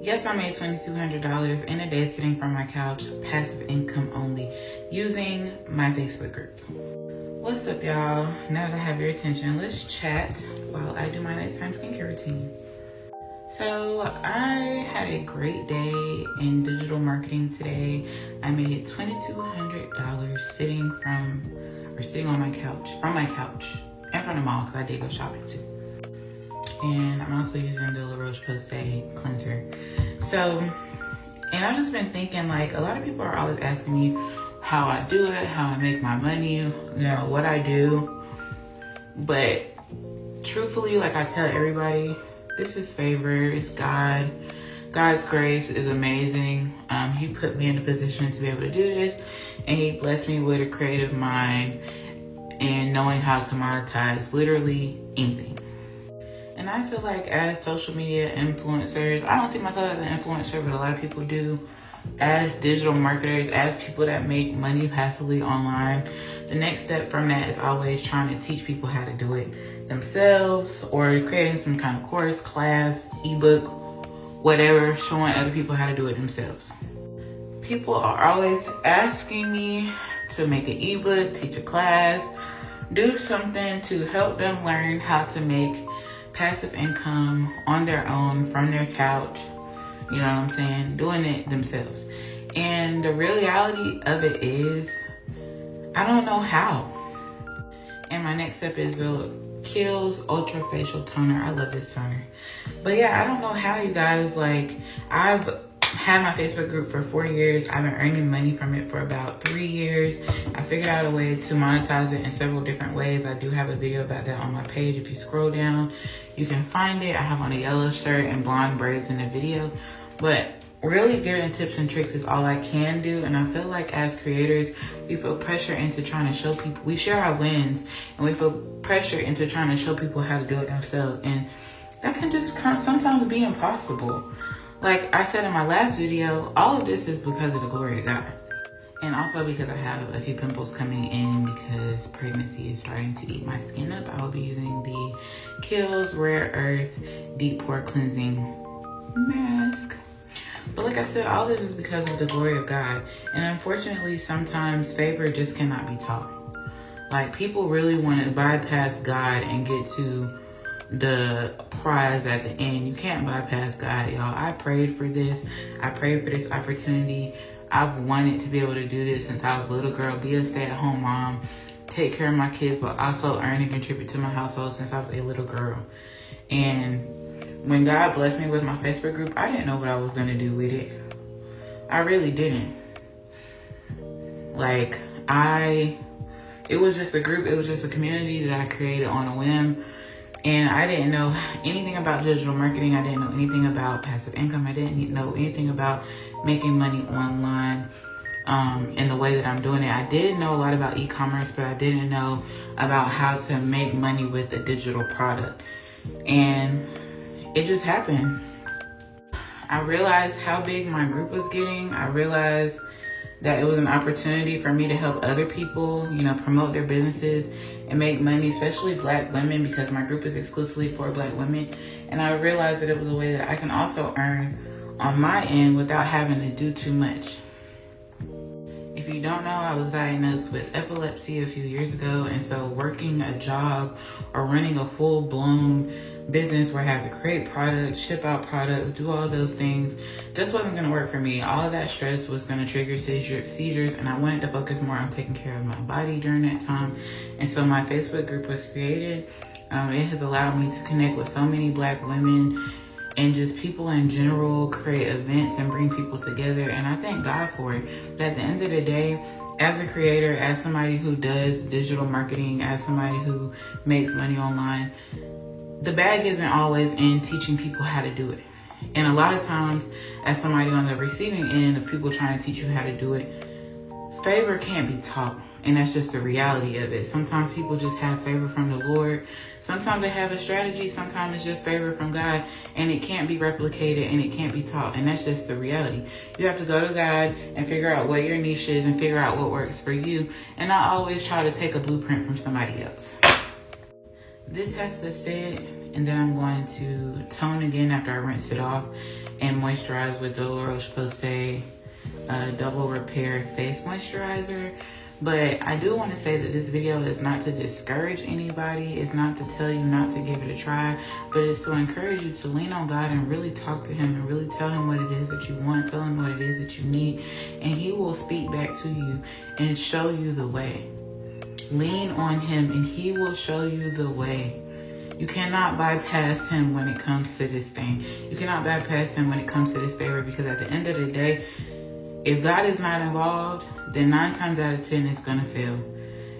Yes, I made $2,200 in a day sitting from my couch, passive income only, using my Facebook group. What's up, y'all? Now that I have your attention, let's chat while I do my nighttime skincare routine. So I had a great day in digital marketing today. I made $2,200 sitting on my couch, from my couch, and from the mall, because I did go shopping too. And I'm also using the La Roche-Posay cleanser. So, and I've just been thinking, like, a lot of people are always asking me how I do it, how I make my money, what I do. But truthfully, like I tell everybody, this is favor, it's God. God's grace is amazing. He put me in a position to be able to do this, and he blessed me with a creative mind and knowing how to monetize literally anything. And I feel like as social media influencers, I don't see myself as an influencer, but a lot of people do. As digital marketers, as people that make money passively online, the next step from that is always trying to teach people how to do it themselves, or creating some kind of course, class, ebook, whatever, showing other people how to do it themselves. People are always asking me to make an ebook, teach a class, do something to help them learn how to make passive income on their own from their couch, you know what I'm saying, doing it themselves. And the reality of it is, I don't know how. And my next step is the Kiehl's Ultra Facial Toner. I love this toner. But yeah, I don't know how, you guys. Like, I've had my Facebook group for 4 years. I've been earning money from it for about 3 years. I figured out a way to monetize it in several different ways. I do have a video about that on my page. If you scroll down, you can find it. I have on a yellow shirt and blonde braids in the video. But really giving tips and tricks is all I can do. And I feel like as creators, we feel pressure into trying to show people. We share our wins, and we feel pressure into trying to show people how to do it themselves. And that can just sometimes be impossible. Like I said in my last video, all of this is because of the glory of God. And also because I have a few pimples coming in because pregnancy is starting to eat my skin up. I will be using the Kiehl's Rare Earth Deep Pore Cleansing Mask. But like I said, all this is because of the glory of God. And unfortunately, sometimes favor just cannot be taught. Like, people really want to bypass God and get to the prize at the end. You can't bypass God, y'all. I prayed for this. I prayed for this opportunity. I've wanted to be able to do this since I was a little girl, be a stay-at-home mom, take care of my kids, but also earn and contribute to my household since I was a little girl. And when God blessed me with my Facebook group, I didn't know what I was going to do with it. I really didn't. Like, it was just a group, it was just a community that I created on a whim. And I didn't know anything about digital marketing. I didn't know anything about passive income. I didn't know anything about making money online in the way that I'm doing it. I did know a lot about e-commerce, but I didn't know about how to make money with a digital product. And it just happened. I realized how big my group was getting. I realized that it was an opportunity for me to help other people, promote their businesses and make money, especially Black women, because my group is exclusively for Black women. And I realized that it was a way that I can also earn on my end without having to do too much. If you don't know, I was diagnosed with epilepsy a few years ago. And so working a job or running a full-blown business where I have to create products, ship out products, do all those things, this wasn't going to work for me. All of that stress was going to trigger seizures, and I wanted to focus more on taking care of my body during that time. And so my Facebook group was created. It has allowed me to connect with so many Black women and just people in general, create events and bring people together. And I thank God for it. But at the end of the day, as a creator, as somebody who does digital marketing, as somebody who makes money online, the bag isn't always in teaching people how to do it. And a lot of times, as somebody on the receiving end of people trying to teach you how to do it, favor can't be taught. And that's just the reality of it. Sometimes people just have favor from the Lord. Sometimes they have a strategy. Sometimes it's just favor from God. And it can't be replicated and it can't be taught. And that's just the reality. You have to go to God and figure out what your niche is and figure out what works for you. And not always try to take a blueprint from somebody else. This has to sit, and then I'm going to tone again after I rinse it off. and moisturize with the La Roche-Posay Double Repair Face Moisturizer. But I do want to say that this video is not to discourage anybody. It's not to tell you not to give it a try, but it's to encourage you to lean on God and really talk to him and really tell him what it is that you want, tell him what it is that you need, and he will speak back to you and show you the way. Lean on him and he will show you the way. You cannot bypass him when it comes to this thing. You cannot bypass him when it comes to this favor, because at the end of the day, if God is not involved, then 9 times out of 10 it's gonna fail.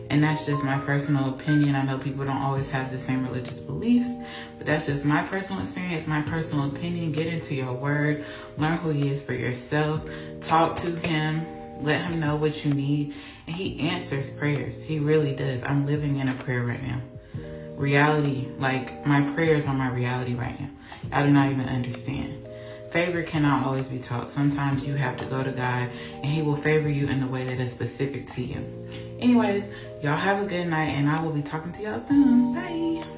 And that's just my personal opinion. I know people don't always have the same religious beliefs, but that's just my personal experience, my personal opinion. Get into your word, learn who he is for yourself, talk to him, let him know what you need, and he answers prayers. He really does. I'm living in a prayer right now. Reality, like my prayers are my reality right now. I do not even understand. Favor cannot always be taught. Sometimes you have to go to God and he will favor you in the way that is specific to you. Anyways, y'all have a good night and I will be talking to y'all soon. Bye.